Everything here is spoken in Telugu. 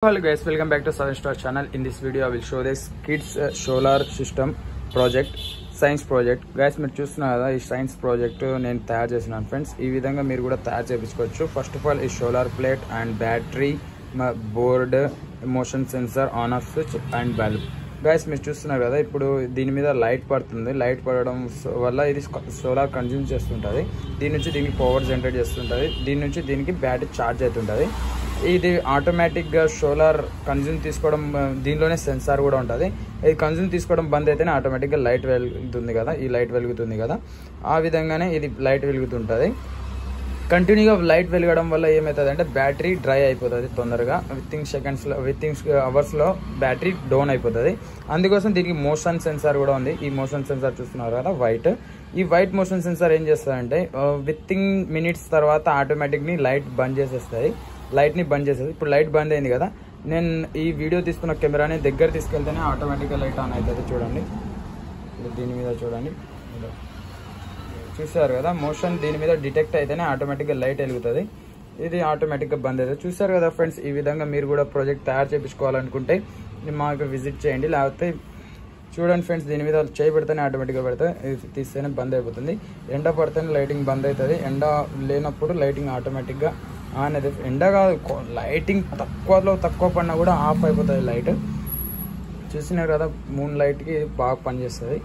Hello guys, welcome back to Southern Star channel. In this video I will show this kids solar system project, science project. Guys, మీరు చూస్తున్నారు కదా, ఈ సైన్స్ ప్రాజెక్ట్ నేను తయారు చేస్తున్నాను ఫ్రెండ్స్. ఈ విధంగా మీరు కూడా తయారు చేయించుకోవచ్చు. ఫస్ట్ ఆఫ్ ఆల్ ఈ solar plate and battery, board, motion sensor, on off switch and bulb. Guys మీరు చూస్తున్నారు కదా, ఇప్పుడు దీని మీద లైట్ పడుతుంది. లైట్ పడడం వల్ల ఇది సోలార్ కన్జ్యూమ్ చేస్తుంటుంది. దీని నుంచి దీనికి పవర్ జనరేట్ చేస్తుంటుంది. దీని నుంచి దీనికి బ్యాటరీ ఛార్జ్ అవుతుంటుంది. ఇది ఆటోమేటిక్గా సోలార్ కన్జ్యూమ్ తీసుకోవడం, దీనిలోనే సెన్సార్ కూడా ఉంటుంది. ఇది కన్జ్యూమ్ తీసుకోవడం బంద్ అయితేనే ఆటోమేటిక్గా లైట్ వెలుగుతుంది కదా, ఈ లైట్ వెలుగుతుంది కదా, ఆ విధంగానే ఇది లైట్ వెలుగుతుంటుంది. కంటిన్యూగా లైట్ వెలగడం వల్ల ఏమవుతుంది అంటే బ్యాటరీ డ్రై అయిపోతుంది తొందరగా. విత్ అవర్స్లో బ్యాటరీ డౌన్ అయిపోతుంది. అందుకోసం దీనికి మోషన్ సెన్సార్ కూడా ఉంది. ఈ మోషన్ సెన్సార్ చూస్తున్నారు కదా వైట్, ఈ వైట్ మోషన్ సెన్సార్ ఏం చేస్తుందంటే విత్ మినిట్స్ తర్వాత ఆటోమేటిక్ని లైట్ బంద్ చేసేస్తుంది. లైట్ని బంద్ చేసేది. ఇప్పుడు లైట్ బంద్ అయింది కదా, నేను ఈ వీడియో తీసుకున్న కెమెరాని దగ్గర తీసుకెళ్తేనే ఆటోమేటిక్గా లైట్ ఆన్ అవుతుంది. చూడండి, దీని మీద చూడండి, చూసారు కదా, మోషన్ దీని మీద డిటెక్ట్ అయితేనే ఆటోమేటిక్గా లైట్ వెలుగుతుంది. ఇది ఆటోమేటిక్గా బంద్ అవుతుంది. చూసారు కదా ఫ్రెండ్స్, ఈ విధంగా మీరు కూడా ప్రాజెక్ట్ తయారు చేయించుకోవాలనుకుంటే మాకు విజిట్ చేయండి. లేకపోతే చూడండి ఫ్రెండ్స్, దీని మీద చేయి పెడితేనే ఆటోమేటిక్గా పెడితే తీస్తేనే బంద్ అయిపోతుంది. ఎండ పడితేనే లైటింగ్ బంద్ అవుతుంది. ఎండ లేనప్పుడు లైటింగ్ ఆటోమేటిక్గా ఆన్ అవుతుంది. ఎండ కాదు, లైటింగ్ తక్కువ పడినా కూడా ఆఫ్ అయిపోతుంది లైట్. చూసినారు కదా, మూన్ లైట్కి బాగా పనిచేస్తుంది.